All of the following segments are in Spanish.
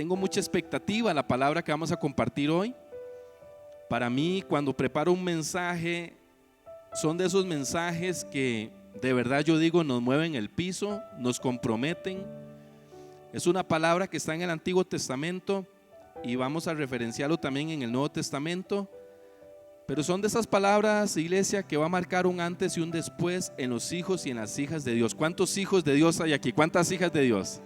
tengo mucha expectativa a la palabra que vamos a compartir hoy. Para mí, cuando preparo un mensaje, son de esos mensajes que de verdad yo digo nos mueven el piso, nos comprometen. Es una palabra que está en el Antiguo Testamento y vamos a referenciarlo también en el Nuevo Testamento. Pero son de esas palabras, iglesia, que va a marcar un antes y un después en los hijos y en las hijas de Dios. ¿Cuántos hijos de Dios hay aquí? ¿Cuántas hijas de Dios?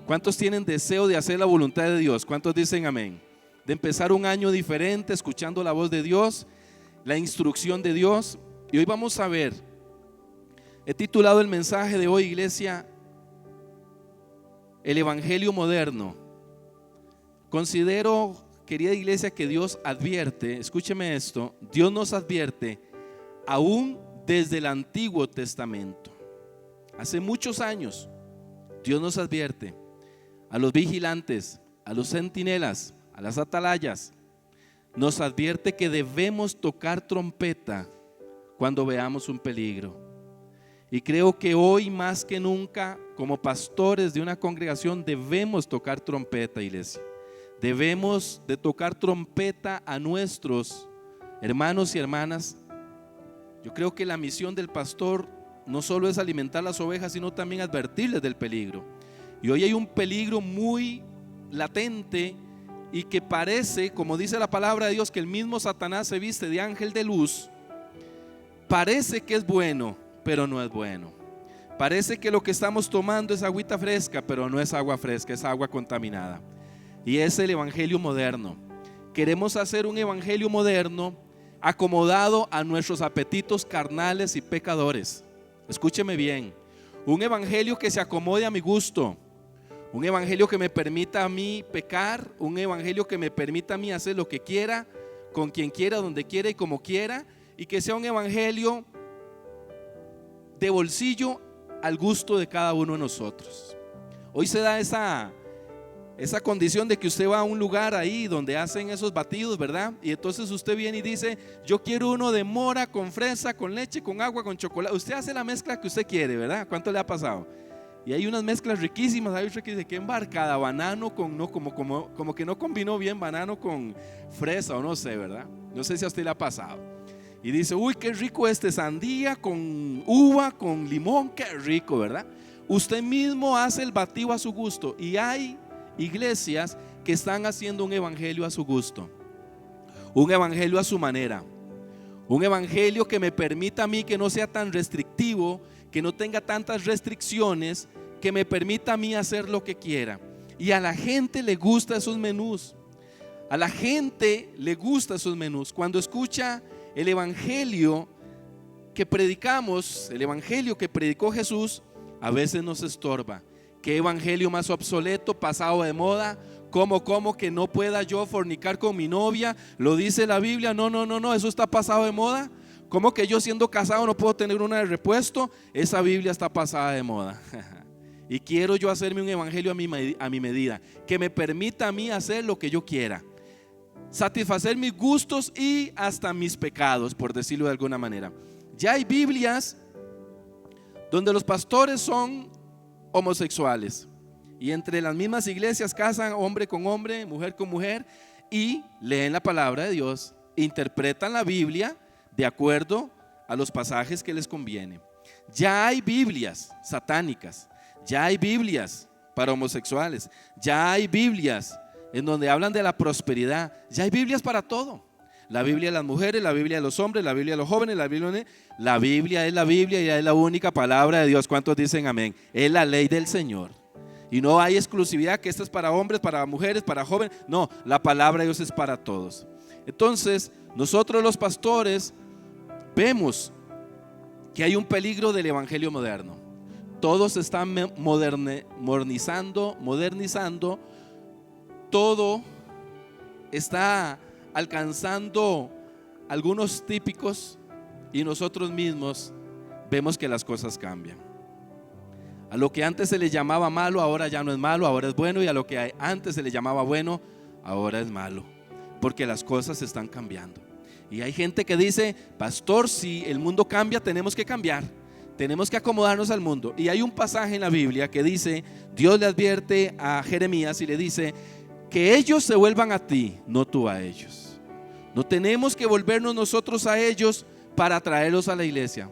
¿Cuántos tienen deseo de hacer la voluntad de Dios? ¿Cuántos dicen amén? De empezar un año diferente, escuchando la voz de Dios, la instrucción de Dios. Y hoy vamos a ver, he titulado el mensaje de hoy, iglesia, el Evangelio moderno. Considero, querida iglesia, que Dios advierte, escúcheme esto, Dios nos advierte aún desde el Antiguo Testamento. Hace muchos años, Dios nos advierte a los vigilantes, a los centinelas, a las atalayas, nos advierte que debemos tocar trompeta cuando veamos un peligro. Y creo que hoy más que nunca, como pastores de una congregación, debemos tocar trompeta, iglesia. Debemos de tocar trompeta a nuestros hermanos y hermanas. Yo creo que la misión del pastor no solo es alimentar las ovejas, sino también advertirles del peligro. Y hoy hay un peligro muy latente y que parece, como dice la palabra de Dios, que el mismo Satanás se viste de ángel de luz. Parece que es bueno, pero no es bueno. Parece que lo que estamos tomando es agüita fresca, pero no es agua fresca, es agua contaminada. Y es el evangelio moderno. Queremos hacer un evangelio moderno acomodado a nuestros apetitos carnales y pecadores. Escúcheme bien, un evangelio que se acomode a mi gusto, un evangelio que me permita a mí pecar, un evangelio que me permita a mí hacer lo que quiera, con quien quiera, donde quiera y como quiera, y que sea un evangelio de bolsillo al gusto de cada uno de nosotros. Hoy se da esa condición de que usted va a un lugar ahí donde hacen esos batidos, ¿verdad? Y entonces usted viene y dice, yo quiero uno de mora con fresa, con leche, con agua, con chocolate. Usted hace la mezcla que usted quiere, ¿verdad? ¿Cuánto le ha pasado? Y hay unas mezclas riquísimas. Hay otra que dice, qué embarcada, banano con, no, como que no combinó bien banano con fresa o no sé, ¿verdad? No sé si a usted le ha pasado. Y dice, uy, qué rico sandía con uva, con limón, qué rico, ¿verdad? Usted mismo hace el batido a su gusto. Y hay iglesias que están haciendo un evangelio a su gusto, un evangelio a su manera, un evangelio que me permita a mí que no sea tan restrictivo, que no tenga tantas restricciones, que me permita a mí hacer lo que quiera. Y a la gente le gusta esos menús, a la gente le gusta esos menús. Cuando escucha el evangelio que predicamos, el evangelio que predicó Jesús, a veces nos estorba. ¿Qué evangelio más obsoleto, pasado de moda? ¿Cómo que no pueda yo fornicar con mi novia? ¿Lo dice la Biblia? No, eso está pasado de moda. ¿Cómo que yo siendo casado no puedo tener una de repuesto? Esa Biblia está pasada de moda. Y quiero yo hacerme un evangelio a mi medida, que me permita a mí hacer lo que yo quiera, satisfacer mis gustos y hasta mis pecados, por decirlo de alguna manera. Ya hay Biblias donde los pastores son homosexuales y entre las mismas iglesias casan hombre con hombre, mujer con mujer y leen la palabra de Dios, interpretan la Biblia de acuerdo a los pasajes que les conviene. Ya hay Biblias satánicas, ya hay Biblias para homosexuales, ya hay Biblias en donde hablan de la prosperidad, ya hay Biblias para todo. La Biblia de las mujeres, la Biblia de los hombres, la Biblia de los jóvenes, la Biblia es la Biblia y es la única palabra de Dios. ¿Cuántos dicen amén? Es la ley del Señor. Y no hay exclusividad que esto es para hombres, para mujeres, para jóvenes. No, la palabra de Dios es para todos. Entonces, nosotros los pastores vemos que hay un peligro del evangelio moderno. Todos están modernizando, todo está alcanzando algunos típicos y nosotros mismos vemos que las cosas cambian. A lo que antes se le llamaba malo, ahora ya no es malo, ahora es bueno, y a lo que antes se le llamaba bueno, ahora es malo, porque las cosas están cambiando. Y hay gente que dice, pastor, si el mundo cambia, tenemos que cambiar, tenemos que acomodarnos al mundo. Y hay un pasaje en la Biblia que dice, Dios le advierte a Jeremías y le dice, que ellos se vuelvan a ti, no tú a ellos. No tenemos que volvernos nosotros a ellos para traerlos a la iglesia.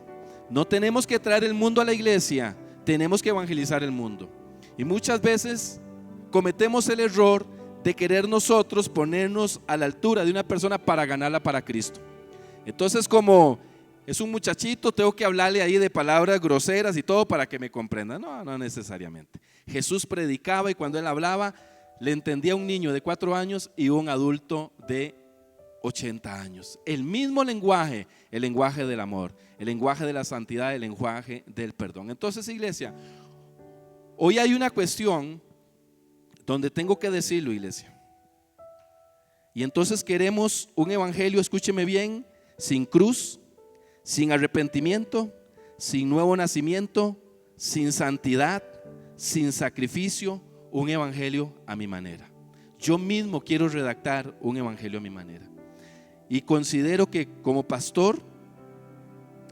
No tenemos que traer el mundo a la iglesia, tenemos que evangelizar el mundo. Y muchas veces cometemos el error de querer nosotros ponernos a la altura de una persona para ganarla para Cristo. Entonces, como es un muchachito, tengo que hablarle ahí de palabras groseras y todo para que me comprenda. No, no necesariamente. Jesús predicaba y cuando él hablaba le entendía a un niño de 4 años y un adulto de 80 años. El mismo lenguaje, el lenguaje del amor, el lenguaje de la santidad, el lenguaje del perdón. Entonces, iglesia, hoy hay una cuestión donde tengo que decirlo, iglesia. Y entonces queremos un evangelio, escúcheme bien, sin cruz, sin arrepentimiento, sin nuevo nacimiento, sin santidad, sin sacrificio, un evangelio a mi manera. Yo mismo quiero redactar un evangelio a mi manera. Y considero que como pastor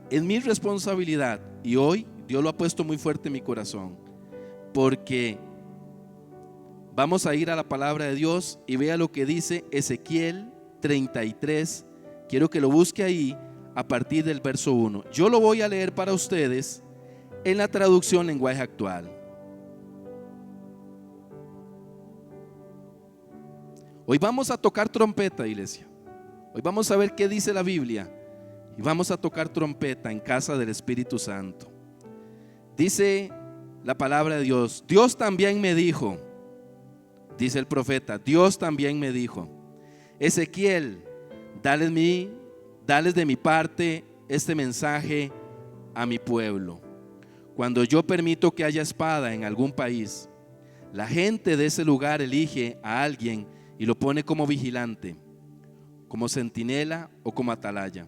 es mi responsabilidad, y hoy Dios lo ha puesto muy fuerte en mi corazón, porque vamos a ir a la palabra de Dios y vea lo que dice Ezequiel 33. Quiero que lo busque ahí a partir del verso 1. Yo lo voy a leer para ustedes en la traducción lenguaje actual. Hoy vamos a tocar trompeta, iglesia. Hoy vamos a ver qué dice la Biblia y vamos a tocar trompeta en casa del Espíritu Santo. Dice la palabra de Dios: Dios también me dijo, dice el profeta, Dios también me dijo, Ezequiel, dales de mi parte este mensaje a mi pueblo. Cuando yo permito que haya espada en algún país, la gente de ese lugar elige a alguien y lo pone como vigilante, como centinela o como atalaya.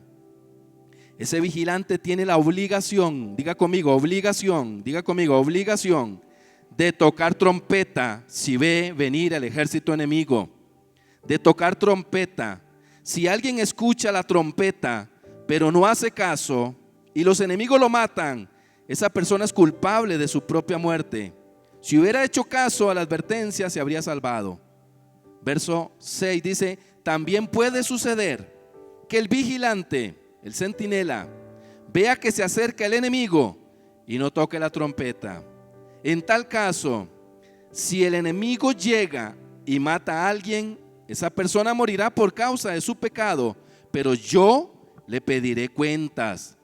Ese vigilante tiene la obligación, diga conmigo, obligación de tocar trompeta si ve venir el ejército enemigo, de tocar trompeta. Si alguien escucha la trompeta pero no hace caso y los enemigos lo matan, esa persona es culpable de su propia muerte. Si hubiera hecho caso a la advertencia, se habría salvado. Verso 6 dice: también puede suceder que el vigilante, el centinela, vea que se acerca el enemigo y no toque la trompeta. En tal caso, si el enemigo llega y mata a alguien, esa persona morirá por causa de su pecado, pero yo le pediré cuentas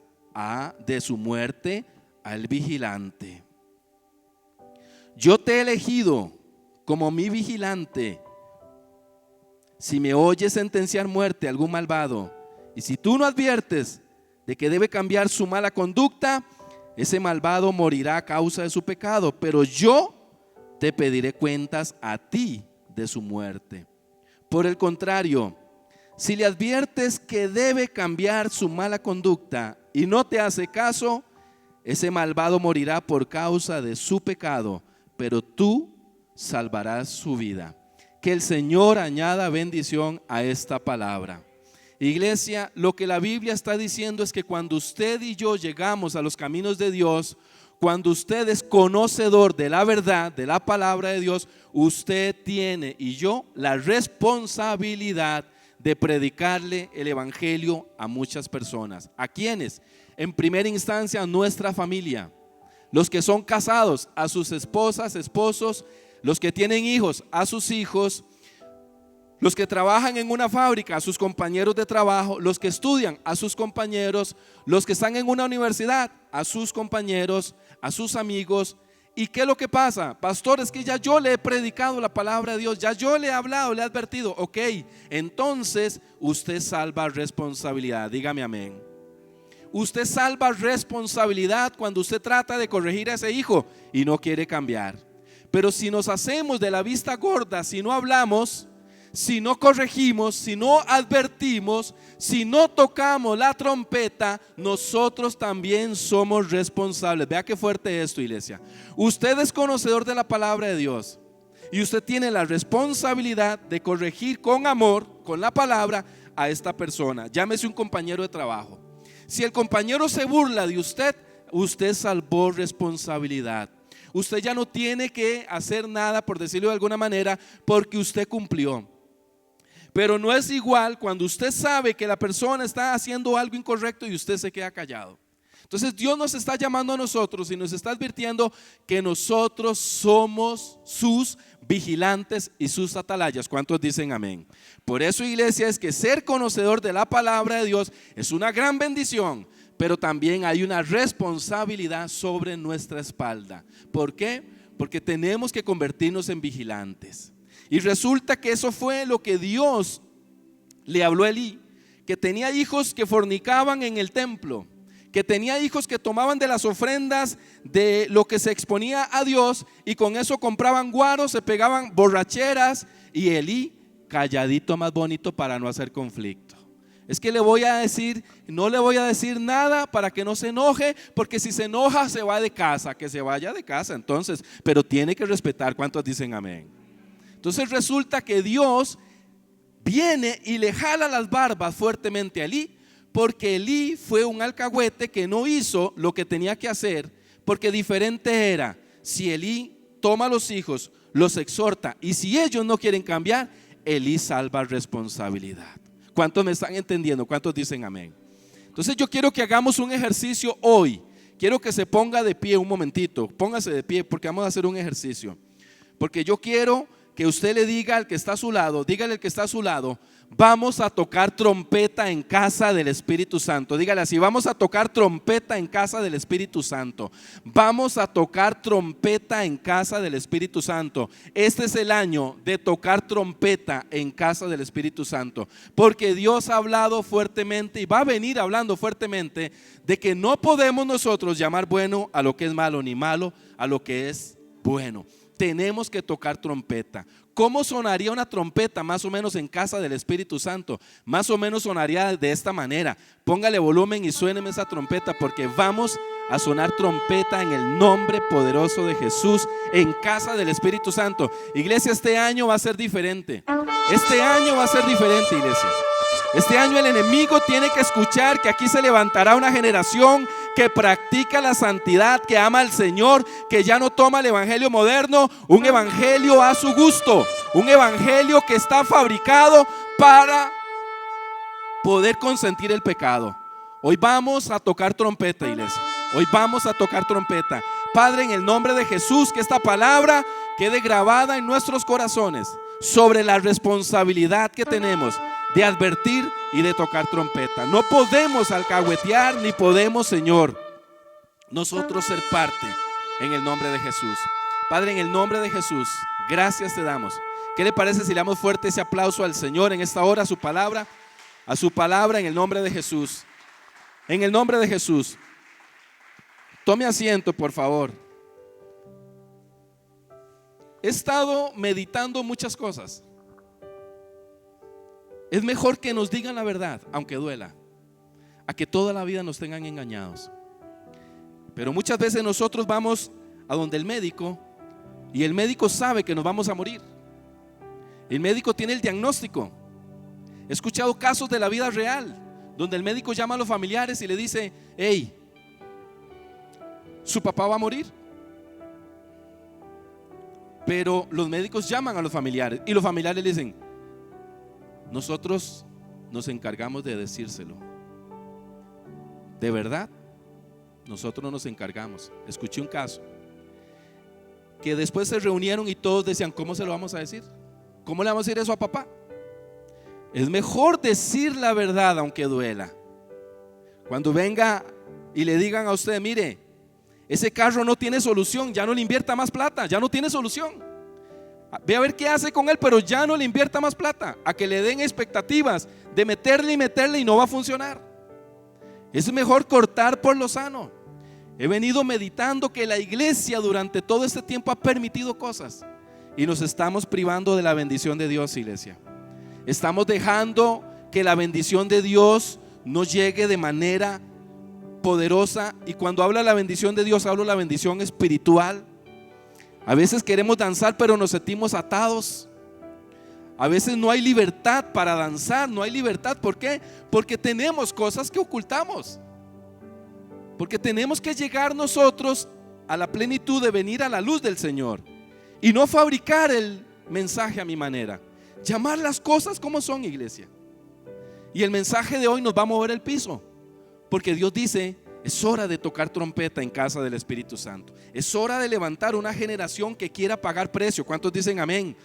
de su muerte al vigilante. Yo te he elegido como mi vigilante. Si me oyes sentenciar muerte a algún malvado, y si tú no adviertes de que debe cambiar su mala conducta, ese malvado morirá a causa de su pecado, pero yo te pediré cuentas a ti de su muerte. Por el contrario, si le adviertes que debe cambiar su mala conducta y no te hace caso, ese malvado morirá por causa de su pecado, pero tú salvarás su vida. Que el Señor añada bendición a esta palabra. Iglesia, lo que la Biblia está diciendo es que cuando usted y yo llegamos a los caminos de Dios, cuando usted es conocedor de la verdad, de la palabra de Dios, usted tiene y yo la responsabilidad de predicarle el evangelio a muchas personas. ¿A quiénes? En primera instancia a nuestra familia, los que son casados, a sus esposas, esposos, los que tienen hijos, a sus hijos, los que trabajan en una fábrica, a sus compañeros de trabajo, los que estudian, a sus compañeros, los que están en una universidad, a sus compañeros, a sus amigos. ¿Y qué es lo que pasa? Pastor, es que ya yo le he predicado la palabra de Dios, ya yo le he hablado, le he advertido. Ok, entonces usted salva responsabilidad, dígame amén. Usted salva responsabilidad cuando usted trata de corregir a ese hijo y no quiere cambiar. Pero si nos hacemos de la vista gorda, si no hablamos, si no corregimos, si no advertimos, si no tocamos la trompeta, nosotros también somos responsables. Vea qué fuerte es esto, iglesia. Usted es conocedor de la palabra de Dios y usted tiene la responsabilidad de corregir con amor, con la palabra, a esta persona. Llámese un compañero de trabajo. Si el compañero se burla de usted, usted salvó responsabilidad. usted ya no tiene que hacer nada, por decirlo de alguna manera, porque usted cumplió. Pero no es igual cuando usted sabe que la persona está haciendo algo incorrecto y usted se queda callado. Entonces Dios nos está llamando a nosotros y nos está advirtiendo que nosotros somos sus vigilantes y sus atalayas. ¿Cuántos dicen amén? Por eso, iglesia, es que ser conocedor de la palabra de Dios es una gran bendición, pero también hay una responsabilidad sobre nuestra espalda. ¿Por qué? Porque tenemos que convertirnos en vigilantes. Y resulta que eso fue lo que Dios le habló a Elí, que tenía hijos que fornicaban en el templo, que tenía hijos que tomaban de las ofrendas de lo que se exponía a Dios y con eso compraban guaros, se pegaban borracheras, y Elí calladito, más bonito, para no hacer conflicto. Es que le voy a decir, no le voy a decir nada para que no se enoje, porque si se enoja se va de casa, que se vaya de casa entonces, pero tiene que respetar. ¿Cuántos dicen amén? Entonces resulta que Dios viene y le jala las barbas fuertemente a Elí, porque Elí fue un alcahuete que no hizo lo que tenía que hacer, porque diferente era si Elí toma a los hijos, los exhorta, y si ellos no quieren cambiar, Elí salva responsabilidad. ¿Cuántos me están entendiendo? ¿Cuántos dicen amén? Entonces yo quiero que hagamos un ejercicio hoy. Quiero que se ponga de pie un momentito, póngase de pie porque vamos a hacer un ejercicio. Porque yo quiero que usted le diga al que está a su lado, dígale al que está a su lado: vamos a tocar trompeta en casa del Espíritu Santo. Dígale así: vamos a tocar trompeta en casa del Espíritu Santo. Vamos a tocar trompeta en casa del Espíritu Santo. Este es el año de tocar trompeta en casa del Espíritu Santo, porque Dios ha hablado fuertemente y va a venir hablando fuertemente de que no podemos nosotros llamar bueno a lo que es malo, ni malo a lo que es bueno. Tenemos que tocar trompeta. ¿Cómo sonaría una trompeta más o menos en casa del Espíritu Santo? Más o menos sonaría de esta manera. Póngale volumen y suéneme esa trompeta, porque vamos a sonar trompeta en el nombre poderoso de Jesús en casa del Espíritu Santo. Iglesia, este año va a ser diferente. Este año va a ser diferente, iglesia. Este año el enemigo tiene que escuchar que aquí se levantará una generación que practica la santidad, que ama al Señor, que ya no toma el evangelio moderno, un evangelio a su gusto, un evangelio que está fabricado para poder consentir el pecado. Hoy vamos a tocar trompeta, iglesia. Hoy vamos a tocar trompeta. Padre, en el nombre de Jesús, que esta palabra quede grabada en nuestros corazones sobre la responsabilidad que tenemos de advertir y de tocar trompeta. No podemos alcahuetear, ni podemos, Señor, nosotros ser parte, en el nombre de Jesús. Padre, en el nombre de Jesús, gracias te damos. ¿Qué le parece si le damos fuerte ese aplauso al Señor en esta hora, a su palabra, en el nombre de Jesús? En el nombre de Jesús. Tome asiento, por favor. He estado meditando muchas cosas. Es mejor que nos digan la verdad, aunque duela, a que toda la vida nos tengan engañados. Pero muchas veces nosotros vamos a donde el médico, y el médico sabe que nos vamos a morir. El médico tiene el diagnóstico. He escuchado casos de la vida real donde el médico llama a los familiares y le dice: hey, su papá va a morir. Pero los médicos llaman a los familiares y los familiares le dicen: nosotros nos encargamos de decírselo. De verdad, nosotros nos encargamos. Escuché un caso que después se reunieron y todos decían: ¿cómo se lo vamos a decir? ¿Cómo le vamos a decir eso a papá? Es mejor decir la verdad aunque duela. Cuando venga y le digan a usted: mire, ese carro no tiene solución, ya no le invierta más plata, ya no tiene solución. Ve a ver qué hace con él, pero ya no le invierta más plata. A que le den expectativas de meterle y no va a funcionar. Es mejor cortar por lo sano. He venido meditando que la iglesia durante todo este tiempo ha permitido cosas y nos estamos privando de la bendición de Dios, iglesia. Estamos dejando que la bendición de Dios nos llegue de manera poderosa. Y cuando hablo de la bendición de Dios, hablo de la bendición espiritual. A veces queremos danzar, pero nos sentimos atados. A veces no hay libertad para danzar, no hay libertad. ¿Por qué? Porque tenemos cosas que ocultamos. Porque tenemos que llegar nosotros a la plenitud de venir a la luz del Señor y no fabricar el mensaje a mi manera. Llamar las cosas como son, iglesia. Y el mensaje de hoy nos va a mover el piso, porque Dios dice: es hora de tocar trompeta en casa del Espíritu Santo. Es hora de levantar una generación que quiera pagar precio. ¿Cuántos dicen amén?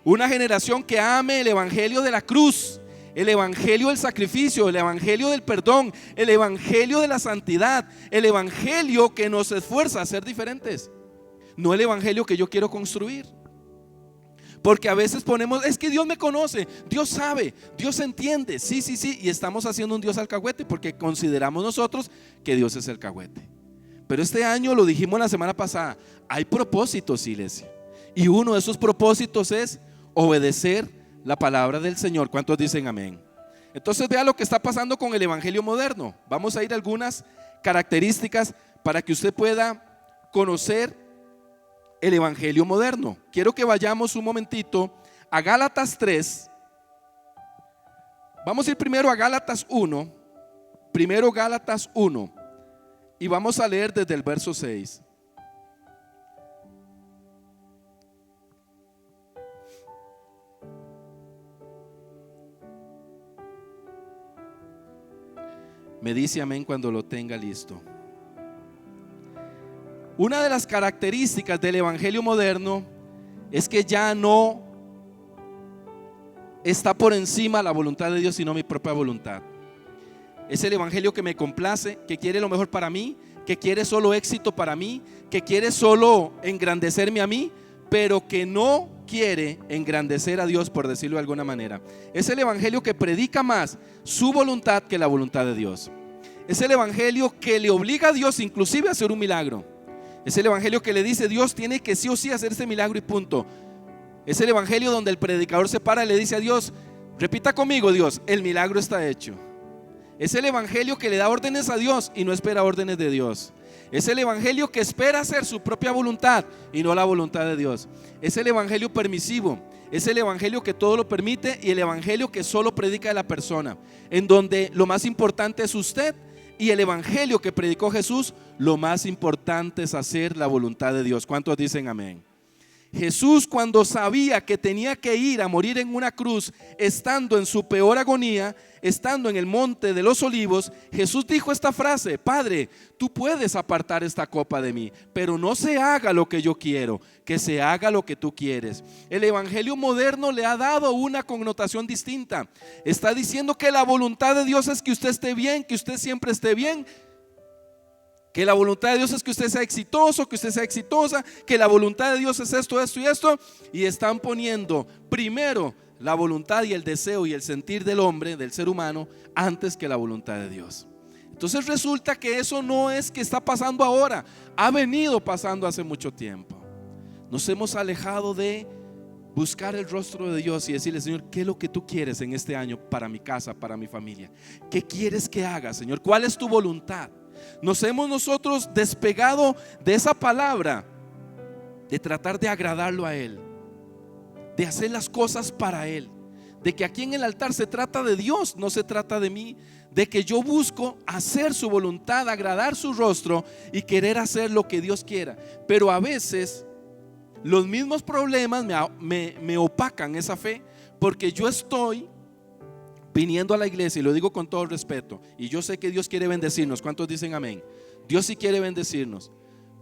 Una generación que ame el evangelio de la cruz, el evangelio del sacrificio, el evangelio del perdón, el evangelio de la santidad, el evangelio que nos esfuerza a ser diferentes. No el evangelio que yo quiero construir. Porque a veces ponemos: es que Dios me conoce, Dios sabe, Dios entiende. Sí, y estamos haciendo un Dios alcahuete, porque consideramos nosotros que Dios es el alcahuete. Pero este año, lo dijimos la semana pasada, hay propósitos, iglesia. Y uno de esos propósitos es obedecer la palabra del Señor. ¿Cuántos dicen amén? Entonces vea lo que está pasando con el evangelio moderno. Vamos a ir a algunas características para que usted pueda conocer el evangelio moderno. Quiero que vayamos un momentito a Gálatas 3. Vamos a ir primero a Gálatas 1. Primero Gálatas 1. Y vamos a leer desde el verso 6. Me dice amén cuando lo tenga listo. Una de las características del evangelio moderno es que ya no está por encima la voluntad de Dios, sino mi propia voluntad. Es el evangelio que me complace, que quiere lo mejor para mí, que quiere solo éxito para mí, que quiere solo engrandecerme a mí, pero que no quiere engrandecer a Dios, por decirlo de alguna manera. Es el evangelio que predica más su voluntad que la voluntad de Dios. Es el evangelio que le obliga a Dios inclusive a hacer un milagro. Es el evangelio que le dice: Dios tiene que sí o sí hacer este milagro y punto. Es el evangelio donde el predicador se para y le dice a Dios: repita conmigo, Dios, el milagro está hecho. Es el evangelio que le da órdenes a Dios y no espera órdenes de Dios. Es el evangelio que espera hacer su propia voluntad y no la voluntad de Dios. Es el evangelio permisivo. Es el evangelio que todo lo permite y el evangelio que solo predica de la persona, en donde lo más importante es usted. Y el evangelio que predicó Jesús, lo más importante es hacer la voluntad de Dios. ¿Cuántos dicen amén? Jesús, cuando sabía que tenía que ir a morir en una cruz, estando en su peor agonía, estando en el monte de los olivos, Jesús dijo esta frase: Padre, tú puedes apartar esta copa de mí, pero no se haga lo que yo quiero, que se haga lo que tú quieres. El evangelio moderno le ha dado una connotación distinta. Está diciendo que la voluntad de Dios es que usted esté bien, que usted siempre esté bien, que la voluntad de Dios es que usted sea exitoso, que usted sea exitosa, que la voluntad de Dios es esto, esto y esto. Y están poniendo primero la voluntad y el deseo y el sentir del hombre, del ser humano, antes que la voluntad de Dios. Entonces resulta que eso no es que está pasando ahora, ha venido pasando hace mucho tiempo. Nos hemos alejado de buscar el rostro de Dios y decirle: Señor, ¿qué es lo que tú quieres en este año para mi casa, para mi familia? ¿Qué quieres que haga, Señor? ¿Cuál es tu voluntad? Nos hemos nosotros despegado de esa palabra, de tratar de agradarlo a Él, de hacer las cosas para Él, de que aquí en el altar se trata de Dios, no se trata de mí, de que yo busco hacer su voluntad, agradar su rostro y querer hacer lo que Dios quiera. Pero a veces los mismos problemas me opacan esa fe, porque yo estoy viniendo a la iglesia, y lo digo con todo respeto, y yo sé que Dios quiere bendecirnos. ¿Cuántos dicen amén? Dios sí quiere bendecirnos,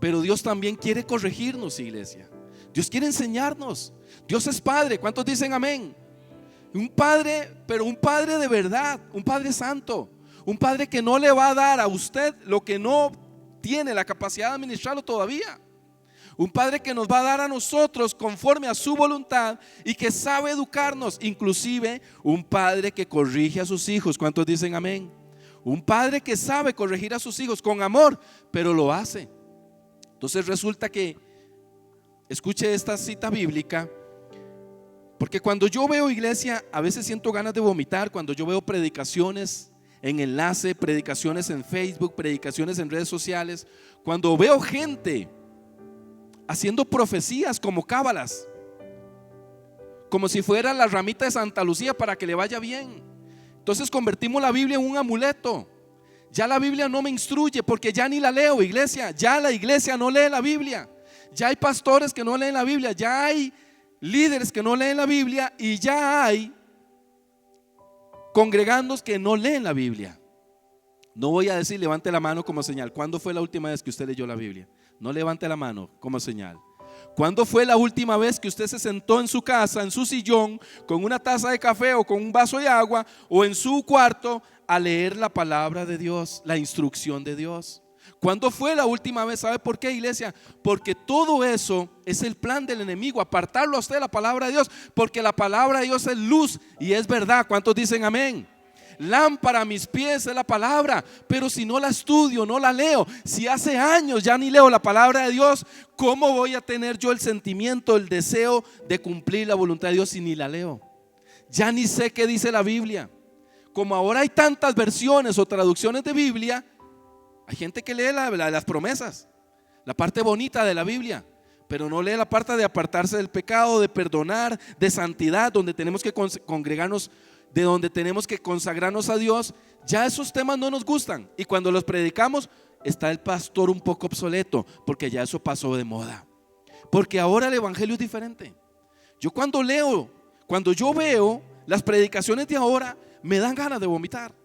pero Dios también quiere corregirnos, iglesia. Dios quiere enseñarnos. Dios es Padre. ¿Cuántos dicen amén? Un Padre, pero un Padre de verdad, un Padre santo, un Padre que no le va a dar a usted lo que no tiene la capacidad de administrarlo todavía. Un Padre que nos va a dar a nosotros conforme a su voluntad y que sabe educarnos. Inclusive un Padre que corrige a sus hijos. ¿Cuántos dicen amén? Un Padre que sabe corregir a sus hijos con amor, pero lo hace. Entonces resulta que, escuche esta cita bíblica, porque cuando yo veo, iglesia, a veces siento ganas de vomitar. Cuando yo veo predicaciones en enlace, predicaciones en Facebook, predicaciones en redes sociales, cuando veo gente haciendo profecías como cábalas, como si fuera la ramita de Santa Lucía para que le vaya bien. Entonces convertimos la Biblia en un amuleto. Ya la Biblia no me instruye porque ya ni la leo, iglesia. Ya la iglesia no lee la Biblia. Ya hay pastores que no leen la Biblia. Ya hay líderes que no leen la Biblia. Y ya hay congregandos que no leen la Biblia. No voy a decir levante la mano como señal. ¿Cuándo fue la última vez que usted leyó la Biblia? No levante la mano como señal. ¿Cuándo fue la última vez que usted se sentó en su casa, en su sillón, con una taza de café o con un vaso de agua, o en su cuarto, a leer la palabra de Dios, la instrucción de Dios? ¿Cuándo fue la última vez? ¿Sabe por qué, iglesia? Porque todo eso es el plan del enemigo, apartarlo a usted de la palabra de Dios, porque la palabra de Dios es luz y es verdad. ¿Cuántos dicen amén? Lámpara a mis pies es la palabra, pero si no la estudio, no la leo, si hace años ya ni leo la palabra de Dios, ¿cómo voy a tener yo el sentimiento, el deseo de cumplir la voluntad de Dios si ni la leo? Ya ni sé qué dice la Biblia. Como ahora hay tantas versiones o traducciones de Biblia, hay gente que lee las promesas, la parte bonita de la Biblia, pero no lee la parte de apartarse del pecado, de perdonar, de santidad, donde tenemos que congregarnos, de donde tenemos que consagrarnos a Dios. Ya esos temas no nos gustan, y cuando los predicamos está el pastor un poco obsoleto, porque ya eso pasó de moda, porque ahora el evangelio es diferente. Cuando yo veo las predicaciones de ahora, me dan ganas de vomitar,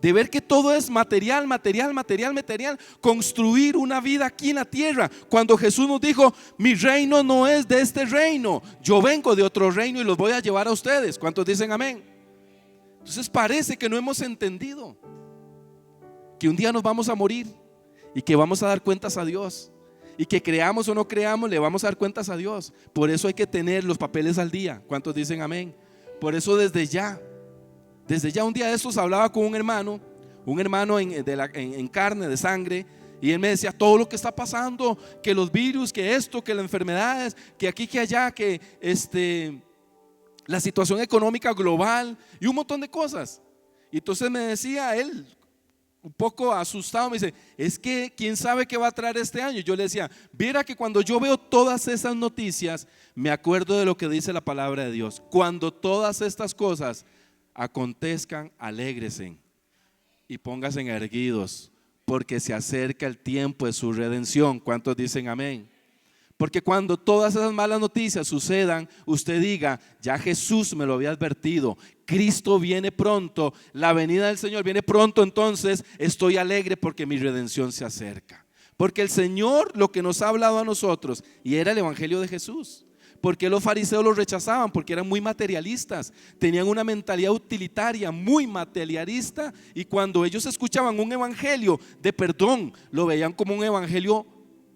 de ver que todo es material, construir una vida aquí en la tierra, cuando Jesús nos dijo: mi reino no es de este reino, yo vengo de otro reino y los voy a llevar a ustedes. ¿Cuántos dicen amén? Entonces parece que no hemos entendido que un día nos vamos a morir y que vamos a dar cuentas a Dios, y que creamos o no creamos, le vamos a dar cuentas a Dios. Por eso hay que tener los papeles al día. ¿Cuántos dicen amén? Por eso desde ya un día de estos hablaba con un hermano en carne, de sangre, y él me decía todo lo que está pasando, que los virus, que esto, que las enfermedades, que aquí, que allá, que la situación económica global y un montón de cosas. Y entonces me decía él, un poco asustado, me dice: es que quién sabe qué va a traer este año. Yo le decía: mira que cuando yo veo todas esas noticias, me acuerdo de lo que dice la palabra de Dios: cuando todas estas cosas acontezcan, alégresen y pónganse erguidos, porque se acerca el tiempo de su redención. ¿Cuántos dicen amén? Porque cuando todas esas malas noticias sucedan, usted diga: ya Jesús me lo había advertido, Cristo viene pronto, la venida del Señor viene pronto, entonces estoy alegre porque mi redención se acerca. Porque el Señor lo que nos ha hablado a nosotros, y era el evangelio de Jesús. Porque los fariseos los rechazaban, porque eran muy materialistas, tenían una mentalidad utilitaria, muy materialista, y cuando ellos escuchaban un evangelio de perdón, lo veían como un evangelio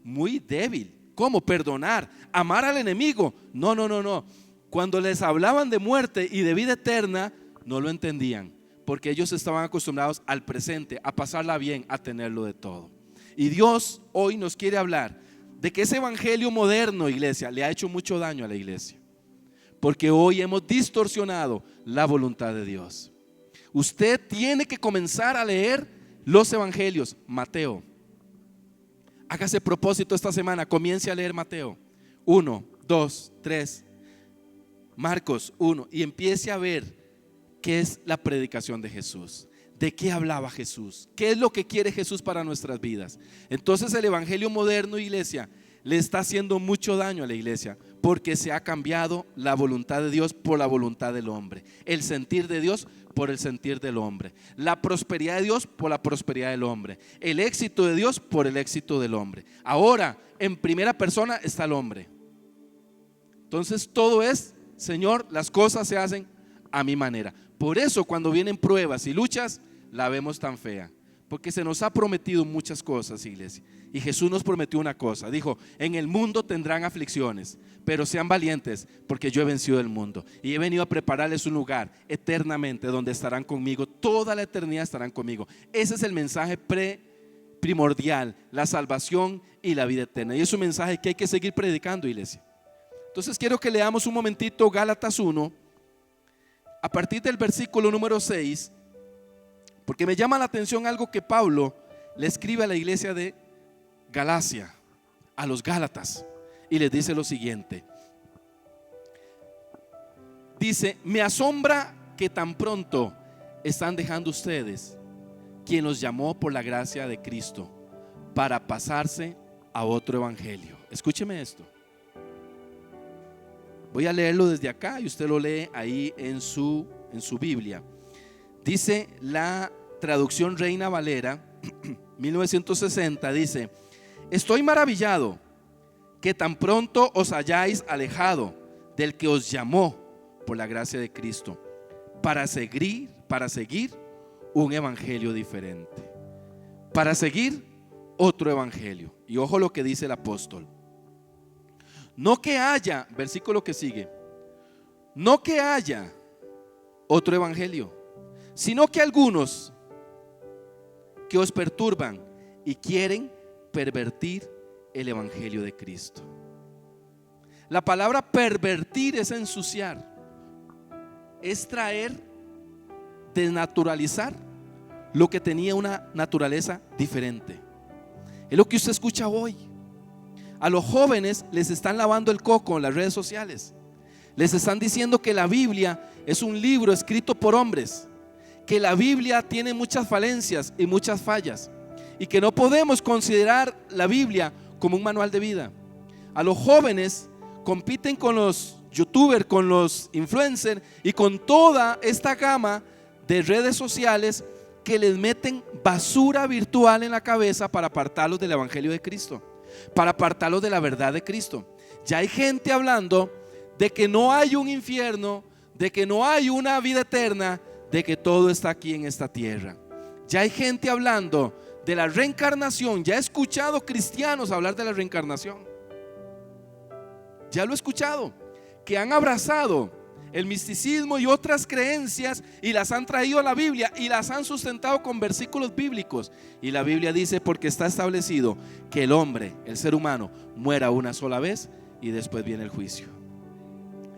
muy débil. ¿Cómo? Perdonar, amar al enemigo. No. Cuando les hablaban de muerte y de vida eterna, no lo entendían, porque ellos estaban acostumbrados al presente, a pasarla bien, a tenerlo de todo. Y Dios hoy nos quiere hablar de que ese evangelio moderno, iglesia, le ha hecho mucho daño a la iglesia, porque hoy hemos distorsionado la voluntad de Dios. Usted tiene que comenzar a leer los evangelios. Mateo, hágase propósito esta semana, comience a leer Mateo 1, 2, 3, Marcos 1, y empiece a ver qué es la predicación de Jesús. ¿De qué hablaba Jesús? ¿Qué es lo que quiere Jesús para nuestras vidas? Entonces el evangelio moderno, iglesia, le está haciendo mucho daño a la iglesia, porque se ha cambiado la voluntad de Dios por la voluntad del hombre, el sentir de Dios por el sentir del hombre, la prosperidad de Dios por la prosperidad del hombre, el éxito de Dios por el éxito del hombre. Ahora en primera persona está el hombre. Entonces todo es: Señor, las cosas se hacen a mi manera. Por eso cuando vienen pruebas y luchas, la vemos tan fea, porque se nos ha prometido muchas cosas, iglesia. Y Jesús nos prometió una cosa, dijo: en el mundo tendrán aflicciones, pero sean valientes, porque yo he vencido el mundo y he venido a prepararles un lugar eternamente, donde estarán conmigo, toda la eternidad estarán conmigo. Ese es el mensaje primordial, la salvación y la vida eterna, y es un mensaje que hay que seguir predicando, iglesia. Entonces quiero que leamos un momentito Gálatas 1, a partir del versículo número 6, porque me llama la atención algo que Pablo le escribe a la iglesia de Galacia, a los Gálatas, y les dice lo siguiente. Dice: me asombra que tan pronto están dejando ustedes quien los llamó por la gracia de Cristo para pasarse a otro evangelio. Escúcheme esto. Voy a leerlo desde acá y usted lo lee ahí en su Biblia. Dice la traducción Reina Valera 1960, dice: estoy maravillado que tan pronto os hayáis alejado del que os llamó por la gracia de Cristo para seguir un evangelio diferente, para seguir otro evangelio. Y ojo lo que dice el apóstol: no que haya, versículo que sigue, no que haya otro evangelio, sino que algunos que os perturban y quieren pervertir el evangelio de Cristo. La palabra pervertir es ensuciar, es traer, desnaturalizar lo que tenía una naturaleza diferente. Es lo que usted escucha hoy. A los jóvenes les están lavando el coco en las redes sociales. Les están diciendo que la Biblia es un libro escrito por hombres, que la Biblia tiene muchas falencias y muchas fallas, y que no podemos considerar la Biblia como un manual de vida. A los jóvenes compiten con los youtubers, con los influencers y con toda esta gama de redes sociales que les meten basura virtual en la cabeza para apartarlos del evangelio de Cristo, para apartarlos de la verdad de Cristo. Ya hay gente hablando de que no hay un infierno, de que no hay una vida eterna, de que todo está aquí en esta tierra. Ya hay gente hablando de la reencarnación. Ya he escuchado cristianos hablar de la reencarnación. Ya lo he escuchado, que han abrazado el misticismo y otras creencias y las han traído a la Biblia y las han sustentado con versículos bíblicos. Y la Biblia dice: porque está establecido que el hombre, el ser humano, muera una sola vez y después viene el juicio.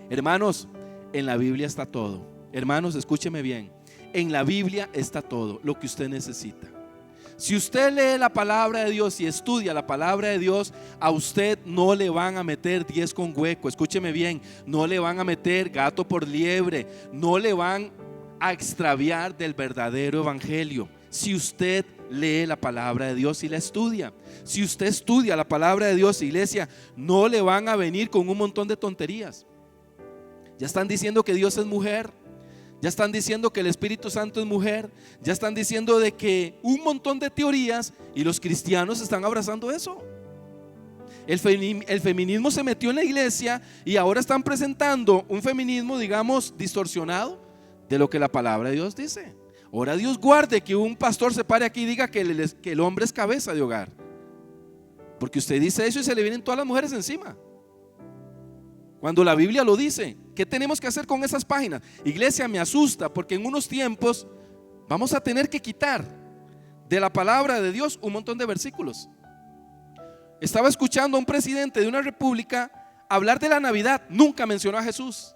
Hermanos, en la Biblia está todo. Hermanos, escúcheme bien. En la Biblia está todo lo que usted necesita. Si usted lee la palabra de Dios y estudia la palabra de Dios, a usted no le van a meter 10 con hueco. Escúcheme bien, no le van a meter gato por liebre, no le van a extraviar del verdadero evangelio. Si usted lee la palabra de Dios y la estudia, si usted estudia la palabra de Dios, iglesia, no le van a venir con un montón de tonterías. Ya están diciendo que Dios es mujer. Ya están diciendo que el Espíritu Santo es mujer. Ya están diciendo de que un montón de teorías, y los cristianos están abrazando eso. El feminismo se metió en la iglesia y ahora están presentando un feminismo, digamos, distorsionado de lo que la palabra de Dios dice. Ahora Dios guarde que un pastor se pare aquí y diga que el hombre es cabeza de hogar, porque usted dice eso y se le vienen todas las mujeres encima, cuando la Biblia lo dice. ¿Qué tenemos que hacer con esas páginas? Iglesia, me asusta porque en unos tiempos vamos a tener que quitar de la palabra de Dios un montón de versículos. Estaba escuchando a un presidente de una república hablar de la Navidad. Nunca mencionó a Jesús.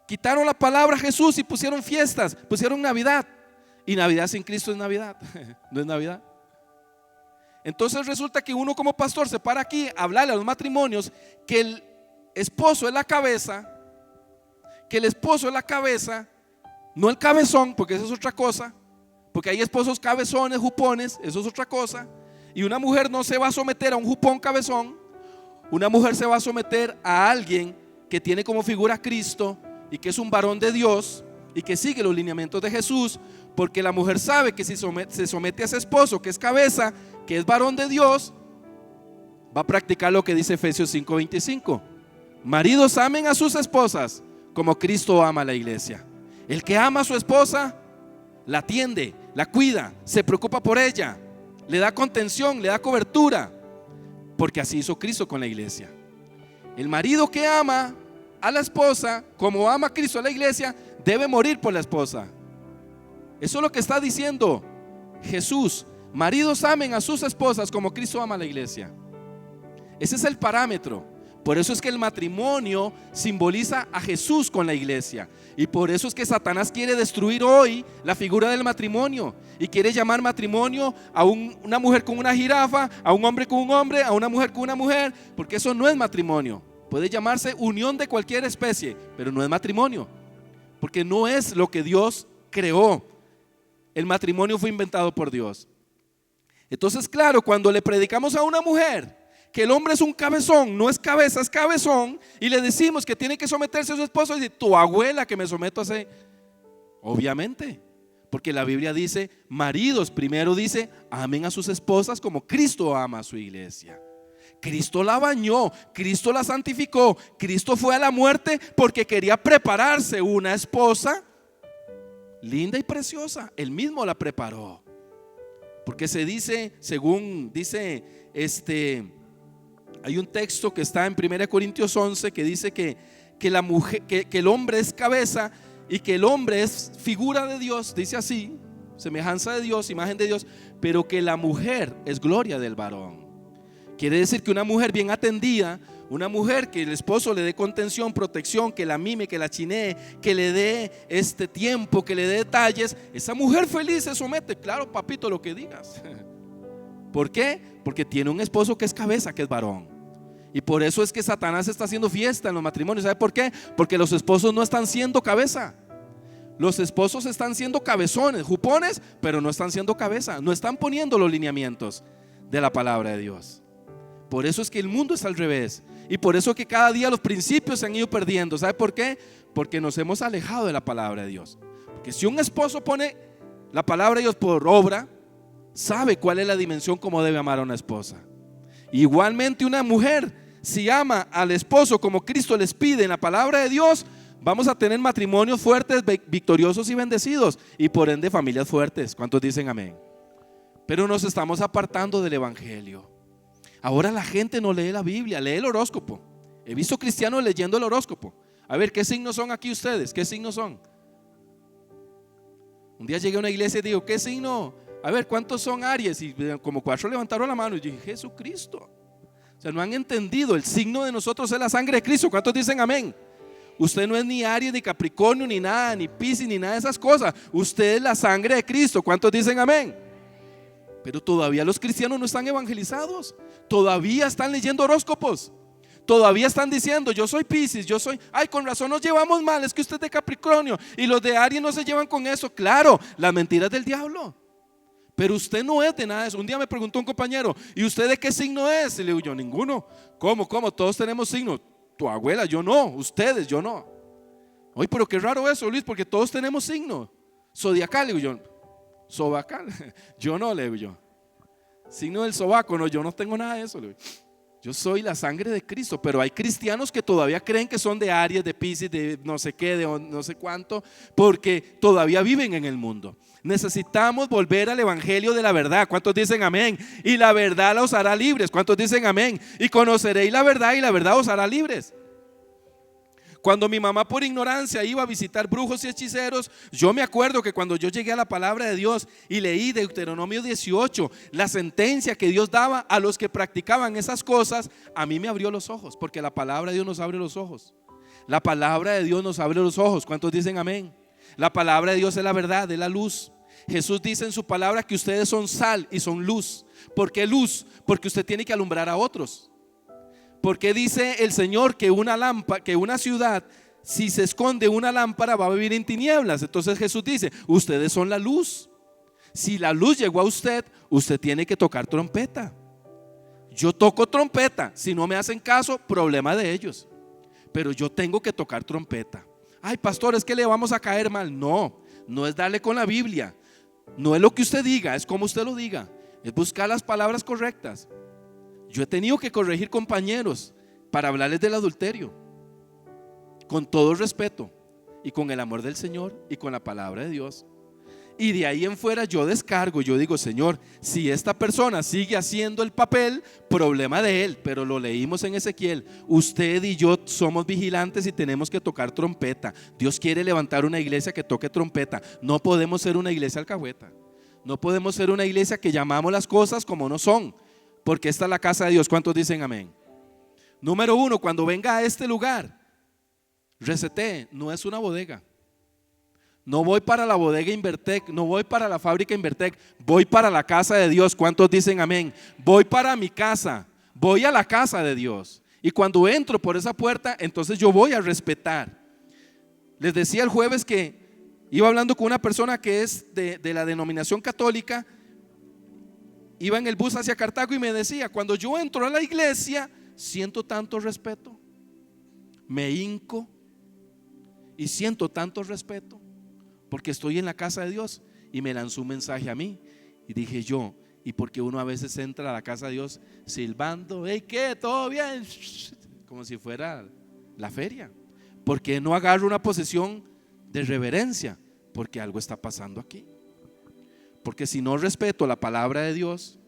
Quitaron la palabra Jesús y pusieron fiestas, pusieron Navidad. Y Navidad sin Cristo es Navidad. No es Navidad. Entonces resulta que uno como pastor se para aquí a hablarle a los matrimonios que el esposo es la cabeza, no el cabezón, porque eso es otra cosa, porque hay esposos cabezones, jupones, eso es otra cosa. Y una mujer no se va a someter a un jupón cabezón. Una mujer se va a someter a alguien que tiene como figura a Cristo y que es un varón de Dios y que sigue los lineamientos de Jesús, porque la mujer sabe que si se somete a ese esposo que es cabeza, que es varón de Dios, va a practicar lo que dice Efesios 5:25. Maridos, amen a sus esposas como Cristo ama a la iglesia. El que ama a su esposa la atiende, la cuida, se preocupa por ella, le da contención, le da cobertura, porque así hizo Cristo con la iglesia. El marido que ama a la esposa como ama a Cristo a la iglesia debe morir por la esposa. Eso es lo que está diciendo Jesús. Maridos, amen a sus esposas como Cristo ama a la iglesia. Ese es el parámetro. Por eso es que el matrimonio simboliza a Jesús con la iglesia. Y por eso es que Satanás quiere destruir hoy la figura del matrimonio. Y quiere llamar matrimonio a una mujer con una jirafa, a un hombre con un hombre, a una mujer con una mujer. Porque eso no es matrimonio. Puede llamarse unión de cualquier especie, pero no es matrimonio. Porque no es lo que Dios creó. el matrimonio fue inventado por Dios. Entonces, claro, cuando le predicamos a una mujer que el hombre es un cabezón, no es cabeza, es cabezón, y le decimos que tiene que someterse a su esposo, y dice, tu abuela que me someto a ese. Obviamente, porque la Biblia dice, maridos, primero dice, amen a sus esposas como Cristo ama a su iglesia. Cristo la bañó, Cristo la santificó, Cristo fue a la muerte porque quería prepararse una esposa linda y preciosa. Él mismo la preparó. Porque se dice, según dice hay un texto que está en 1 Corintios 11 que dice que la mujer, que el hombre es cabeza y que el hombre es figura de Dios, dice así, semejanza de Dios, imagen de Dios, pero que la mujer es gloria del varón. Quiere decir que una mujer bien atendida, una mujer que el esposo le dé contención, protección, que la mime, que la chinee, que le dé tiempo, que le dé detalles, esa mujer feliz se somete. Claro, papito, lo que digas. ¿Por qué? Porque tiene un esposo que es cabeza, que es varón. Y por eso es que Satanás está haciendo fiesta en los matrimonios. ¿Sabe por qué? Porque los esposos no están siendo cabeza. Los esposos están siendo cabezones, jupones, pero no están siendo cabeza. No están poniendo los lineamientos de la palabra de Dios. Por eso es que el mundo está al revés. Y por eso que cada día los principios se han ido perdiendo. ¿Sabe por qué? Porque nos hemos alejado de la palabra de Dios. Porque si un esposo pone la palabra de Dios por obra, sabe cuál es la dimensión como debe amar a una esposa. Igualmente una mujer, si ama al esposo como Cristo les pide en la palabra de Dios, vamos a tener matrimonios fuertes, victoriosos y bendecidos. Y por ende familias fuertes. ¿Cuántos dicen amén? Pero nos estamos apartando del evangelio. Ahora la gente no lee la Biblia, lee el horóscopo. He visto cristianos leyendo el horóscopo. A ver, ¿qué signos son aquí ustedes? ¿Qué signos son? Un día llegué a una iglesia y digo, ¿qué signo? A ver, ¿cuántos son Aries? Y como 4 levantaron la mano y dije, Jesucristo. O sea, no han entendido, el signo de nosotros es la sangre de Cristo. ¿Cuántos dicen amén? Usted no es ni Aries, ni Capricornio, ni nada, ni Piscis, ni nada de esas cosas. Usted es la sangre de Cristo. ¿Cuántos dicen amén? Pero todavía los cristianos no están evangelizados. Todavía están leyendo horóscopos. Todavía están diciendo, yo soy Piscis, yo soy, ay, con razón nos llevamos mal, es que usted es de Capricornio y los de Aries no se llevan con eso. Claro, las mentiras del diablo. Pero usted no es de nada de eso. Un día me preguntó un compañero, ¿y usted de qué signo es? Y le digo yo, ninguno. ¿Cómo? Todos tenemos signos. Tu abuela, yo no. Ustedes, yo no. Oye, pero qué raro eso, Luis, porque todos tenemos signo zodiacal. Le digo yo, sobacal. Yo no, le digo yo. Signo del sobaco, no, yo no tengo nada de eso. Le digo. Yo soy la sangre de Cristo. Pero hay cristianos que todavía creen que son de Aries, de Piscis, de no sé qué, de no sé cuánto, porque todavía viven en el mundo. Necesitamos volver al evangelio de la verdad. ¿Cuántos dicen amén? Y la verdad los hará libres. ¿Cuántos dicen amén? Y conoceréis la verdad y la verdad os hará libres. Cuando mi mamá por ignorancia iba a visitar brujos y hechiceros, yo me acuerdo que cuando yo llegué a la palabra de Dios y leí Deuteronomio 18, la sentencia que Dios daba a los que practicaban esas cosas, a mí me abrió los ojos, porque la palabra de Dios nos abre los ojos. La palabra de Dios nos abre los ojos. ¿Cuántos dicen amén? La palabra de Dios es la verdad, es la luz. Jesús dice en su palabra que ustedes son sal y son luz. ¿Por qué luz? Porque usted tiene que alumbrar a otros. Porque dice el Señor que una ciudad, si se esconde una lámpara, va a vivir en tinieblas. Entonces Jesús dice, ustedes son la luz. Si la luz llegó a usted, usted tiene que tocar trompeta. Yo toco trompeta. Si no me hacen caso, problema de ellos. Pero yo tengo que tocar trompeta. Ay, pastor, es que le vamos a caer mal. No, no es darle con la Biblia. No es lo que usted diga, es como usted lo diga. Es buscar las palabras correctas. Yo he tenido que corregir compañeros para hablarles del adulterio, con todo el respeto y con el amor del Señor y con la palabra de Dios. Y de ahí en fuera yo descargo, yo digo, Señor, si esta persona sigue haciendo el papel, problema de él. Pero lo leímos en Ezequiel, usted y yo somos vigilantes y tenemos que tocar trompeta. Dios quiere levantar una iglesia que toque trompeta. No podemos ser una iglesia alcahueta. No podemos ser una iglesia que llamamos las cosas como no son, porque esta es la casa de Dios. ¿Cuántos dicen amén? Número 1, cuando venga a este lugar, recete, no es una bodega. No voy para la bodega Invertec, no voy para la fábrica Invertec, voy para la casa de Dios. ¿Cuántos dicen amén? Voy para mi casa, voy a la casa de Dios. Y cuando entro por esa puerta, entonces yo voy a respetar. Les decía el jueves que Iba hablando con una persona que es de la denominación católica. Iba en el bus hacia Cartago y me decía: cuando yo entro a la iglesia siento tanto respeto, me hinco y siento tanto respeto porque estoy en la casa de Dios. Y me lanzó un mensaje a mí y dije yo: ¿y por qué uno a veces entra a la casa de Dios silbando? ¿Hey, qué? ¿Todo bien? Como si fuera la feria. ¿Por qué no agarro una posición de reverencia? Porque algo está pasando aquí. Porque si no respeto la palabra de Dios.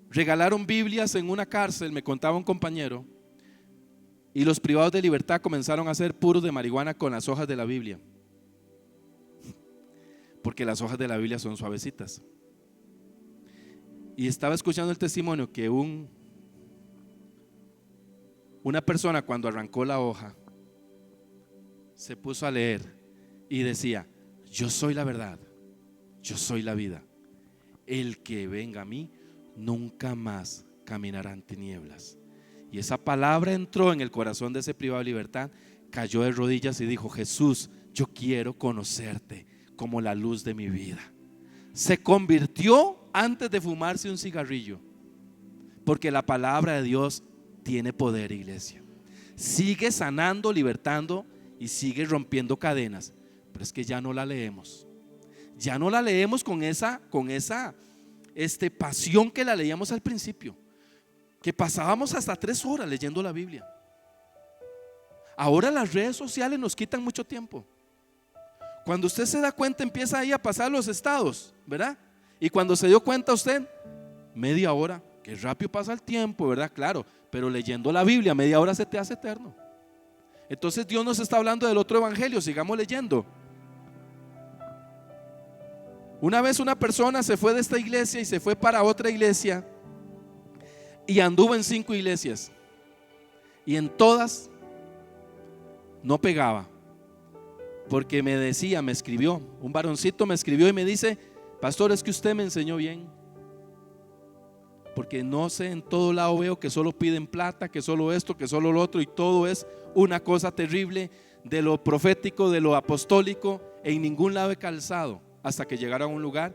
Regalaron Biblias en una cárcel, me contaba un compañero, y los privados de libertad comenzaron a hacer puros de marihuana con las hojas de la Biblia, porque las hojas de la Biblia son suavecitas. Y estaba escuchando el testimonio que una persona, cuando arrancó la hoja, se puso a leer y decía: yo soy la verdad, yo soy la vida, el que venga a mí nunca más caminará en tinieblas. Y esa palabra entró en el corazón de ese privado de libertad, cayó de rodillas y dijo: Jesús, yo quiero conocerte como la luz de mi vida. Se convirtió antes de fumarse un cigarrillo, porque la palabra de Dios tiene poder, iglesia. Sigue sanando, libertando y sigue rompiendo cadenas. Pero es que ya no la leemos. Ya no la leemos con esa pasión que la leíamos al principio, que pasábamos hasta 3 horas leyendo la Biblia. Ahora las redes sociales nos quitan mucho tiempo. Cuando usted se da cuenta, empieza ahí a pasar los estados, ¿verdad? Y cuando se dio cuenta usted, media hora, que rápido pasa el tiempo, ¿verdad? Claro, pero leyendo la Biblia, media hora se te hace eterno. Entonces Dios nos está hablando del otro evangelio, sigamos leyendo. Una vez una persona se fue de esta iglesia y se fue para otra iglesia y anduvo en 5 iglesias y en todas no pegaba, porque me decía, me escribió, un varoncito me escribió y me dice: pastor, es que usted me enseñó bien, porque no sé, en todo lado veo que solo piden plata, que solo esto, que solo lo otro, y todo es una cosa terrible, de lo profético, de lo apostólico, en ningún lado he calzado. Hasta que llegaron a un lugar,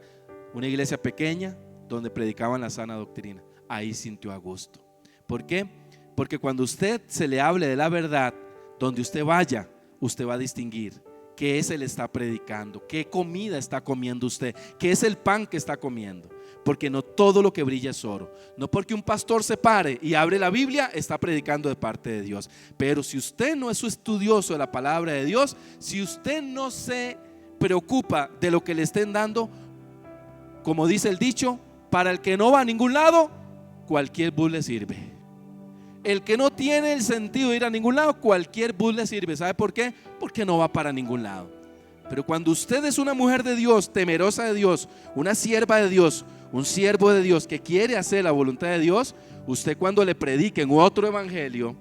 una iglesia pequeña, donde predicaban la sana doctrina. Ahí sintió a gusto. ¿Por qué? Porque cuando usted se le hable de la verdad, donde usted vaya, usted va a distinguir qué es, él está predicando, qué comida está comiendo usted, qué es el pan que está comiendo. Porque no todo lo que brilla es oro. No porque un pastor se pare y abre la Biblia está predicando de parte de Dios. Pero si usted no es un estudioso de la palabra de Dios, si usted no se preocupa de lo que le estén dando, como dice el dicho, para el que no va a ningún lado, cualquier bus le sirve. El que no tiene el sentido de ir a ningún lado, cualquier bus le sirve. ¿Sabe por qué? Porque no va para ningún lado. Pero cuando usted es una mujer de Dios, temerosa de Dios, una sierva de Dios, un siervo de Dios que quiere hacer la voluntad de Dios, usted cuando le prediquen otro evangelio,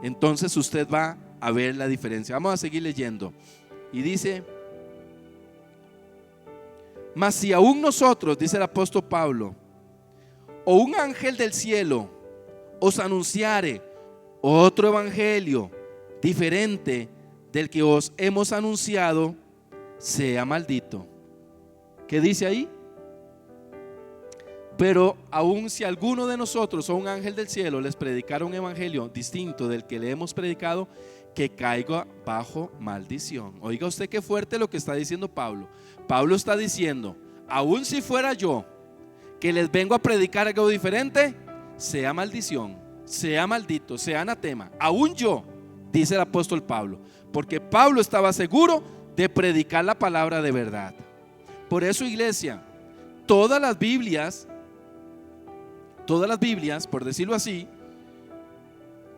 entonces usted va a ver la diferencia. Vamos a seguir leyendo. Y dice: mas si aún nosotros, dice el apóstol Pablo, o un ángel del cielo os anunciare otro evangelio diferente del que os hemos anunciado, sea maldito. ¿Qué dice ahí? Pero aún si alguno de nosotros o un ángel del cielo les predicara un evangelio distinto del que le hemos predicado, que caiga bajo maldición. Oiga usted qué fuerte lo que está diciendo Pablo. Pablo está diciendo: aún si fuera yo que les vengo a predicar algo diferente, sea maldición, sea maldito, sea anatema. Aún yo, dice el apóstol Pablo, porque Pablo estaba seguro de predicar la palabra de verdad. Por eso, iglesia, todas las Biblias, por decirlo así,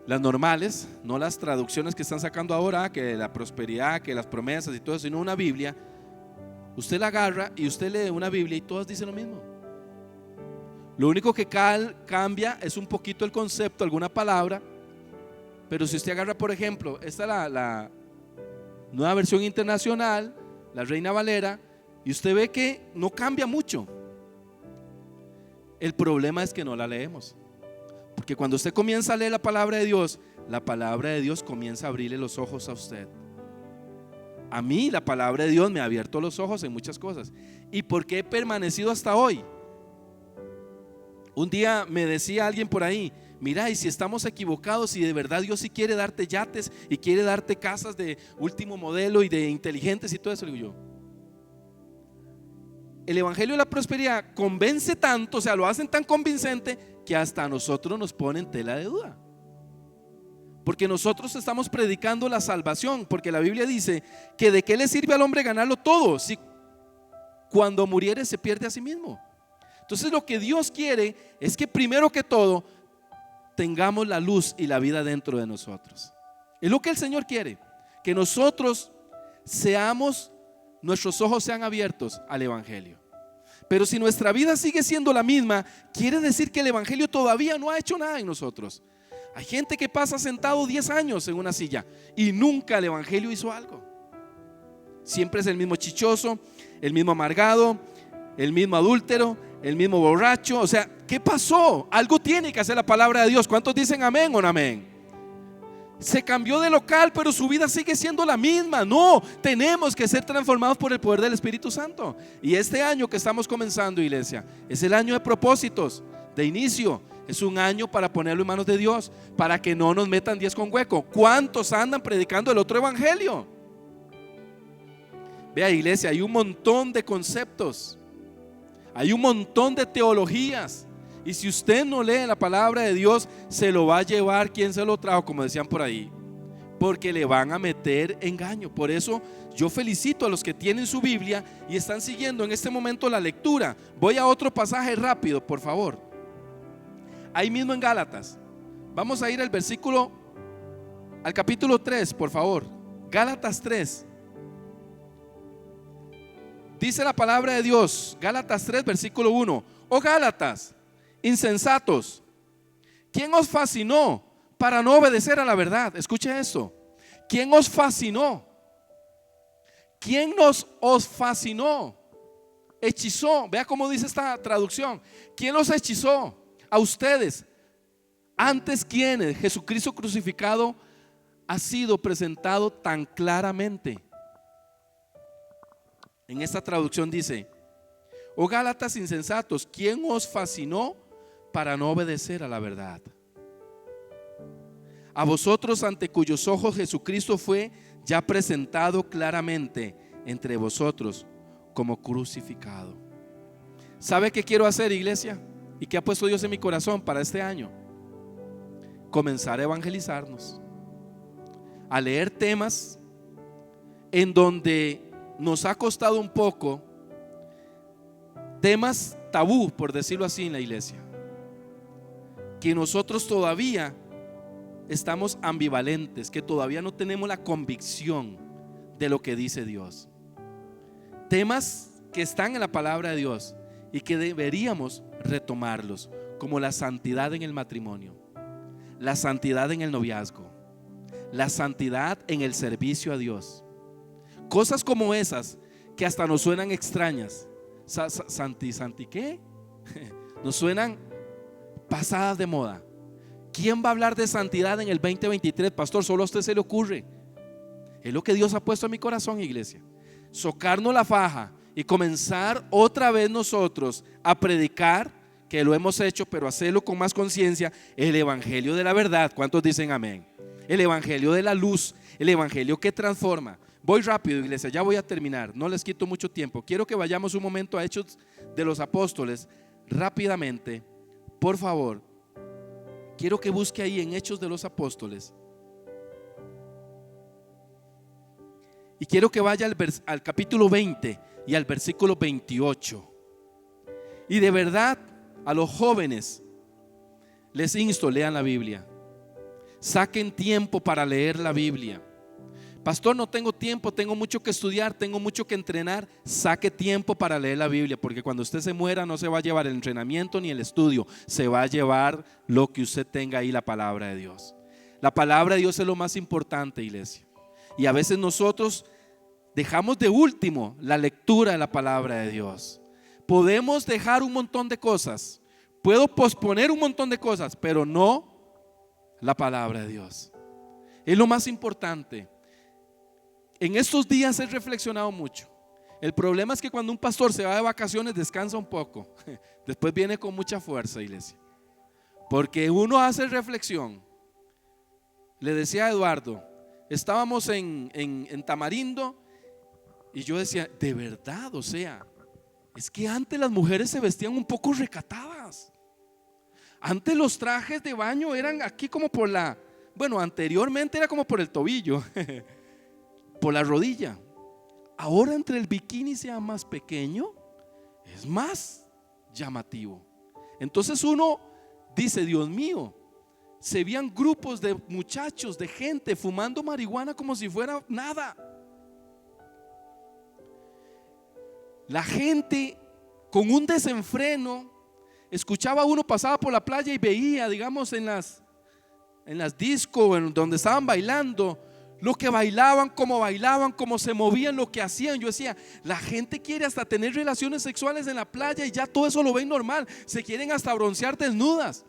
las normales, no las traducciones que están sacando ahora, que la prosperidad, que las promesas y todo eso, sino una Biblia, usted la agarra y usted lee una Biblia y todas dicen lo mismo. Lo único que cambia es un poquito el concepto, alguna palabra. Pero si usted agarra, por ejemplo, esta es la nueva versión internacional, la Reina Valera, y usted ve que no cambia mucho. El problema es que no la leemos. Porque cuando usted comienza a leer la palabra de Dios la palabra de Dios comienza a abrirle los ojos a usted. A mí la palabra de Dios me ha abierto los ojos en muchas cosas. ¿Y por qué he permanecido hasta hoy? Un día me decía alguien por ahí: mira, y si estamos equivocados, y de verdad Dios sí quiere darte yates y quiere darte casas de último modelo y de inteligentes y todo eso, digo yo, el evangelio de la prosperidad convence tanto, o sea, lo hacen tan convincente que hasta a nosotros nos ponen tela de duda. Porque nosotros estamos predicando la salvación, porque la Biblia dice que de qué le sirve al hombre ganarlo todo si cuando muriere se pierde a sí mismo. Entonces lo que Dios quiere es que primero que todo tengamos la luz y la vida dentro de nosotros. Es lo que el Señor quiere, que nosotros nuestros ojos sean abiertos al evangelio. Pero si nuestra vida sigue siendo la misma, quiere decir que el evangelio todavía no ha hecho nada en nosotros. Hay gente que pasa sentado 10 años en una silla y nunca el evangelio hizo algo. Siempre es el mismo chichoso, el mismo amargado, el mismo adúltero, el mismo borracho. O sea, ¿qué pasó? Algo tiene que hacer la palabra de Dios. ¿Cuántos dicen amén o no amén? Se cambió de local, pero su vida sigue siendo la misma. No, tenemos que ser transformados por el poder del Espíritu Santo. Y este año que estamos comenzando, iglesia, es el año de propósitos, de inicio. Es un año para ponerlo en manos de Dios, para que no nos metan 10 con hueco. ¿Cuántos andan predicando el otro evangelio? Vea, iglesia, hay un montón de conceptos, hay un montón de teologías, y si usted no lee la palabra de Dios, se lo va a llevar quien se lo trajo, como decían por ahí, porque le van a meter engaño. Por eso yo felicito a los que tienen su Biblia y están siguiendo en este momento la lectura. Voy a otro pasaje rápido, por favor. Ahí mismo en Gálatas, vamos a ir al capítulo 3, por favor. Gálatas 3. Dice la palabra de Dios, Gálatas 3, versículo 1. Oh Gálatas, insensatos, ¿quién os fascinó para no obedecer a la verdad? Escuche esto. ¿Quién os fascinó? ¿Quién os fascinó? Hechizó. Vea cómo dice esta traducción. ¿Quién los hechizó? A ustedes. Antes, ¿quiénes? Jesucristo crucificado ha sido presentado tan claramente. En esta traducción dice: oh Gálatas insensatos, ¿quién os fascinó para no obedecer a la verdad? A vosotros, ante cuyos ojos Jesucristo fue ya presentado claramente entre vosotros como crucificado. ¿Sabe qué quiero hacer, iglesia? ¿Y qué ha puesto Dios en mi corazón para este año? Comenzar a evangelizarnos, a leer temas en donde nos ha costado un poco, temas tabú, por decirlo así, en la iglesia, que nosotros todavía estamos ambivalentes, que todavía no tenemos la convicción de lo que dice Dios. Temas que están en la palabra de Dios y que deberíamos retomarlos, como la santidad en el matrimonio, la santidad en el noviazgo, la santidad en el servicio a Dios. Cosas como esas que hasta nos suenan extrañas. ¿Santi qué? Nos suenan pasadas de moda. ¿Quién va a hablar de santidad en el 2023, pastor? Solo a usted se le ocurre. Es lo que Dios ha puesto en mi corazón, iglesia. Socarnos la faja y comenzar otra vez nosotros a predicar, que lo hemos hecho, pero hacerlo con más conciencia, el evangelio de la verdad. ¿Cuántos dicen amén? El evangelio de la luz, el evangelio que transforma. Voy rápido, iglesia, ya voy a terminar, no les quito mucho tiempo. Quiero que vayamos un momento a Hechos de los Apóstoles rápidamente, por favor. Quiero que busque ahí en Hechos de los Apóstoles. Y quiero que vaya al capítulo 20 y al versículo 28. Y de verdad, a los jóvenes les insto: lean la Biblia. Saquen tiempo para leer la Biblia. Pastor, no tengo tiempo, tengo mucho que estudiar, tengo mucho que entrenar. Saque tiempo para leer la Biblia, porque cuando usted se muera no se va a llevar el entrenamiento ni el estudio, se va a llevar lo que usted tenga ahí, la palabra de Dios. La palabra de Dios es lo más importante, iglesia. Y a veces nosotros dejamos de último la lectura de la palabra de Dios. Podemos dejar un montón de cosas, puedo posponer un montón de cosas, pero no la palabra de Dios. es lo más importante. En estos días he reflexionado mucho. El problema es que cuando un pastor se va de vacaciones descansa un poco, después viene con mucha fuerza, iglesia, porque uno hace reflexión. Le decía a Eduardo, estábamos en Tamarindo y yo decía, de verdad, o sea, es que antes las mujeres se vestían un poco recatadas. Antes los trajes de baño eran aquí como por anteriormente era como por el tobillo, por la rodilla. Ahora entre el bikini sea más pequeño, es más llamativo. Entonces uno dice, Dios mío, se veían grupos de muchachos, de gente fumando marihuana como si fuera nada. La gente con un desenfreno. Escuchaba uno, pasaba por la playa y veía, digamos, en las discos, en donde estaban bailando, lo que bailaban, cómo se movían, lo que hacían. Yo decía, la gente quiere hasta tener relaciones sexuales en la playa y ya todo eso lo ven normal. Se quieren hasta broncear desnudas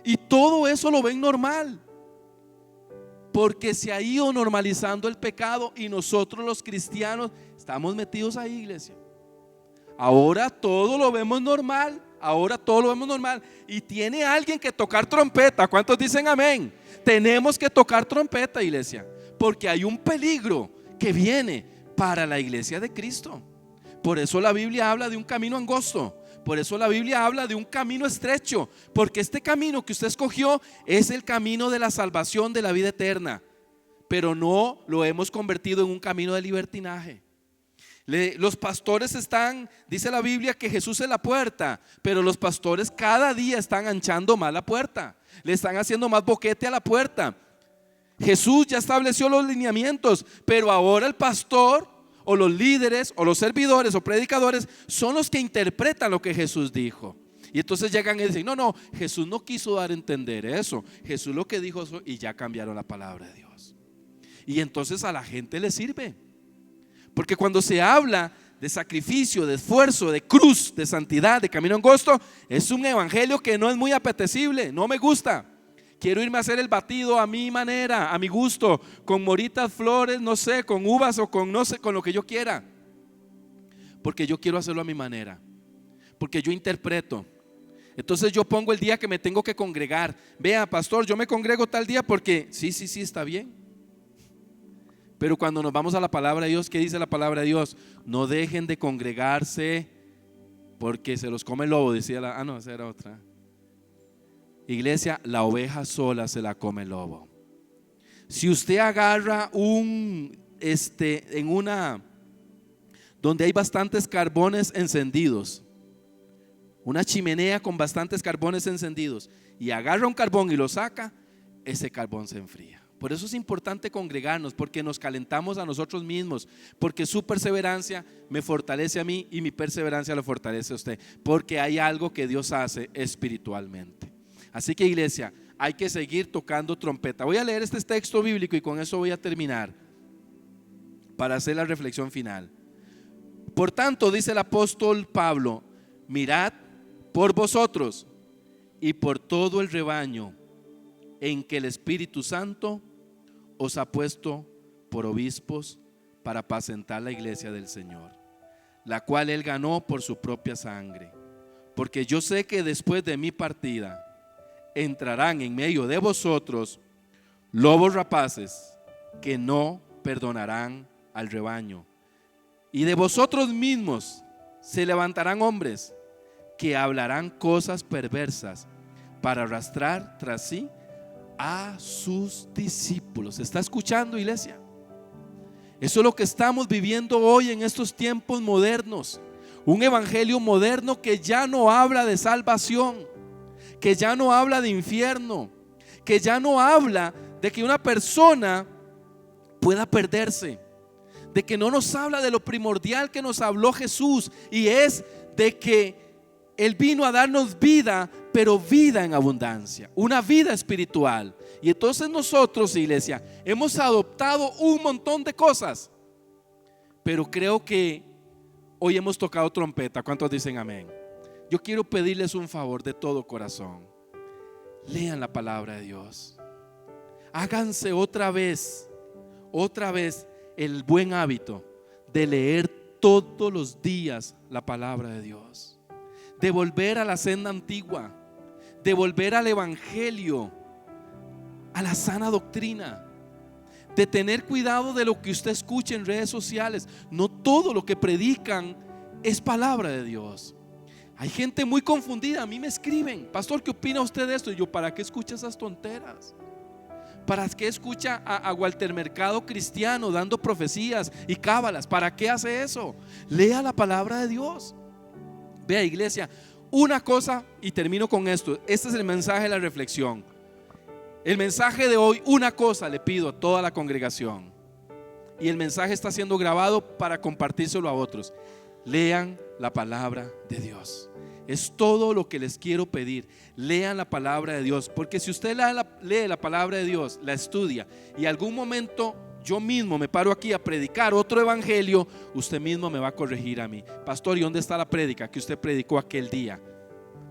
y todo eso lo ven normal, porque se ha ido normalizando el pecado y nosotros los cristianos estamos metidos ahí, iglesia. Ahora todo lo vemos normal. Y tiene alguien que tocar trompeta. ¿Cuántos dicen amén? Tenemos que tocar trompeta, iglesia, porque hay un peligro que viene para la iglesia de Cristo. Por eso la Biblia habla de un camino angosto. Por eso la Biblia habla de un camino estrecho, porque este camino que usted escogió es el camino de la salvación, de la vida eterna, pero no lo hemos convertido en un camino de libertinaje. Los pastores dice la Biblia que Jesús es la puerta, pero los pastores cada día están anchando más la puerta, le están haciendo más boquete a la puerta. Jesús ya estableció los lineamientos, pero ahora el pastor o los líderes o los servidores o predicadores son los que interpretan lo que Jesús dijo. Y entonces llegan y dicen, no, Jesús no quiso dar a entender eso, Jesús lo que dijo eso, y ya cambiaron la palabra de Dios. Y entonces a la gente le sirve. Porque cuando se habla de sacrificio, de esfuerzo, de cruz, de santidad, de camino angosto, es un evangelio que no es muy apetecible, no me gusta. Quiero irme a hacer el batido a mi manera, a mi gusto, con moritas, flores, no sé, con uvas o con no sé, con lo que yo quiera. Porque yo quiero hacerlo a mi manera, porque yo interpreto. Entonces yo pongo el día que me tengo que congregar. Vea, pastor, yo me congrego tal día porque sí, está bien. Pero cuando nos vamos a la palabra de Dios, ¿qué dice la palabra de Dios? No dejen de congregarse porque se los come el lobo, decía esa era otra. Iglesia, la oveja sola se la come el lobo. Si usted agarra donde hay bastantes carbones encendidos, una chimenea con bastantes carbones encendidos, y agarra un carbón y lo saca, ese carbón se enfría. Por eso es importante congregarnos, porque nos calentamos a nosotros mismos, porque su perseverancia me fortalece a mí y mi perseverancia lo fortalece a usted, porque hay algo que Dios hace espiritualmente. Así que, iglesia, hay que seguir tocando trompeta. Voy a leer este texto bíblico y con eso voy a terminar para hacer la reflexión final. Por tanto, dice el apóstol Pablo, mirad por vosotros y por todo el rebaño en que el Espíritu Santo os ha puesto por obispos para apacentar la iglesia del Señor, la cual Él ganó por su propia sangre. Porque yo sé que después de mi partida entrarán en medio de vosotros lobos rapaces que no perdonarán al rebaño, y de vosotros mismos se levantarán hombres que hablarán cosas perversas para arrastrar tras sí a sus discípulos. ¿Está escuchando, iglesia? Eso es lo que estamos viviendo hoy en estos tiempos modernos. Un evangelio moderno que ya no habla de salvación, que ya no habla de infierno, que ya no habla de que una persona pueda perderse, de que no nos habla de lo primordial que nos habló Jesús, y es de que Él vino a darnos vida, pero vida en abundancia, una vida espiritual. Y entonces nosotros, iglesia, hemos adoptado un montón de cosas, pero creo que hoy hemos tocado trompeta. ¿Cuántos dicen amén? Yo quiero pedirles un favor de todo corazón. Lean la palabra de Dios. háganse otra vez el buen hábito de leer todos los días la palabra de Dios, de volver a la senda antigua, de volver al evangelio, a la sana doctrina, de tener cuidado de lo que usted escuche en redes sociales. No todo lo que predican es palabra de Dios. Hay gente muy confundida, a mí me escriben: pastor, ¿qué opina usted de esto? Y yo: ¿para qué escucha esas tonteras? ¿Para qué escucha a Walter Mercado cristiano dando profecías y cábalas? ¿Para qué hace eso? Lea la palabra de Dios. Vea, iglesia, una cosa, y termino con esto. Este es el mensaje de la reflexión. El mensaje de hoy, una cosa le pido a toda la congregación, y el mensaje está siendo grabado para compartírselo a otros: lean la palabra de Dios. Es todo lo que les quiero pedir. Lean la palabra de Dios, porque si usted lee la palabra de Dios, la estudia, y algún momento yo mismo me paro aquí a predicar otro evangelio, usted mismo me va a corregir a mí: pastor, ¿y dónde está la prédica que usted predicó aquel día,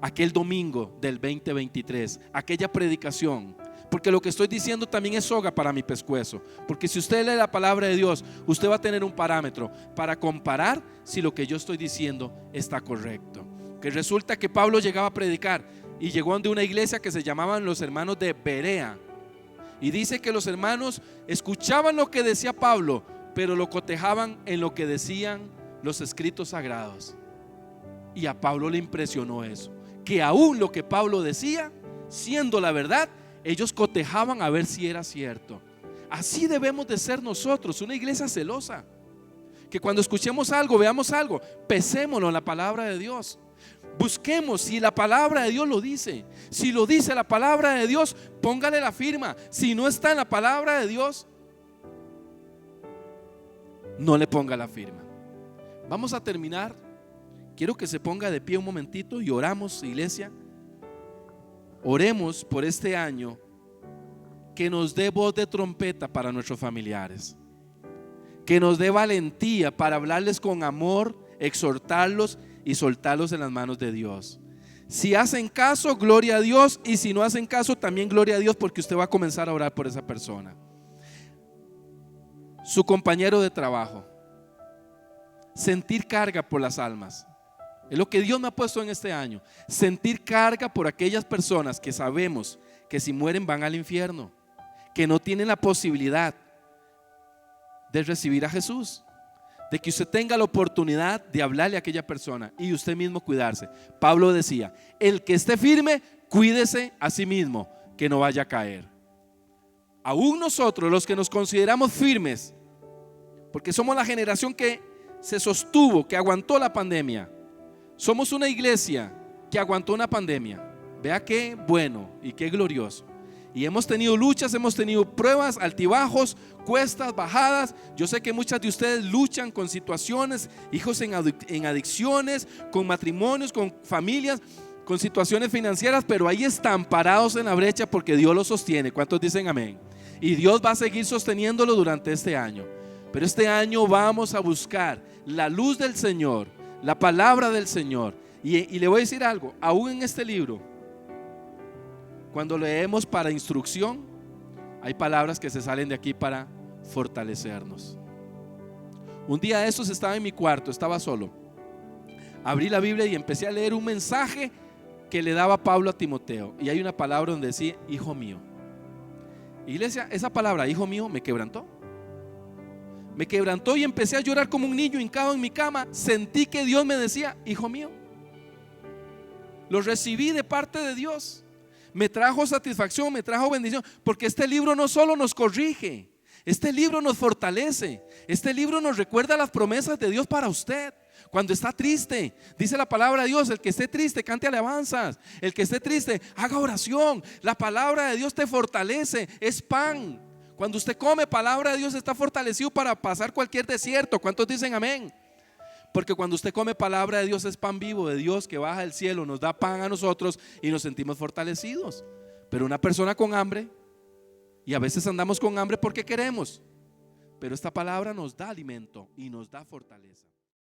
aquel domingo del 2023, aquella predicación? Porque lo que estoy diciendo también es soga para mi pescuezo. Porque si usted lee la palabra de Dios, usted va a tener un parámetro para comparar si lo que yo estoy diciendo está correcto. Que resulta que Pablo llegaba a predicar y llegó a una iglesia que se llamaban los hermanos de Berea, y dice que los hermanos escuchaban lo que decía Pablo, pero lo cotejaban en lo que decían los escritos sagrados. Y a Pablo le impresionó eso, que aún lo que Pablo decía, siendo la verdad, ellos cotejaban a ver si era cierto. Así debemos de ser nosotros, una iglesia celosa, que cuando escuchemos algo, veamos algo, pesémoslo en la palabra de Dios. Busquemos si la palabra de Dios lo dice. Si lo dice la palabra de Dios, póngale la firma. Si no está en la palabra de Dios, no le ponga la firma. Vamos a terminar. Quiero que se ponga de pie un momentito y oramos, iglesia. Oremos por este año, que nos dé voz de trompeta para nuestros familiares, que nos dé valentía para hablarles con amor, exhortarlos y soltarlos en las manos de Dios. Si hacen caso, gloria a Dios, y si no hacen caso, también gloria a Dios, porque usted va a comenzar a orar por esa persona. Su compañero de trabajo, sentir carga por las almas. Es lo que Dios me ha puesto en este año: sentir carga por aquellas personas que sabemos que si mueren van al infierno, que no tienen la posibilidad de recibir a Jesús. De que usted tenga la oportunidad de hablarle a aquella persona y usted mismo cuidarse. Pablo decía: el que esté firme, cuídese a sí mismo, que no vaya a caer. Aún nosotros, los que nos consideramos firmes, porque somos la generación que se sostuvo, que aguantó la pandemia, somos una iglesia que aguantó una pandemia. Vea qué bueno y qué glorioso. Y hemos tenido luchas, hemos tenido pruebas, altibajos, cuestas, bajadas. Yo sé que muchas de ustedes luchan con situaciones, hijos en adicciones, con matrimonios, con familias, con situaciones financieras, pero ahí están parados en la brecha porque Dios los sostiene. ¿Cuántos dicen amén? Y Dios va a seguir sosteniéndolo durante este año. Pero este año vamos a buscar la luz del Señor, la palabra del Señor. Y le voy a decir algo: aún en este libro, cuando leemos para instrucción, hay palabras que se salen de aquí para fortalecernos. Un día de estos estaba en mi cuarto, estaba solo. Abrí la Biblia y empecé a leer un mensaje que le daba Pablo a Timoteo. Y hay una palabra donde decía: hijo mío. Iglesia, esa palabra, hijo mío, me quebrantó. Me quebrantó y empecé a llorar como un niño hincado en mi cama. Sentí que Dios me decía: hijo mío. Lo recibí de parte de Dios. Me trajo satisfacción, me trajo bendición, porque este libro no solo nos corrige, este libro nos fortalece, este libro nos recuerda las promesas de Dios para usted. Cuando está triste, dice la palabra de Dios: el que esté triste, cante alabanzas. El que esté triste, haga oración. La palabra de Dios te fortalece, es pan. Cuando usted come palabra de Dios, está fortalecido para pasar cualquier desierto. ¿Cuántos dicen amén? Porque cuando usted come palabra de Dios, es pan vivo de Dios que baja del cielo, nos da pan a nosotros y nos sentimos fortalecidos. Pero una persona con hambre, y a veces andamos con hambre porque queremos, pero esta palabra nos da alimento y nos da fortaleza.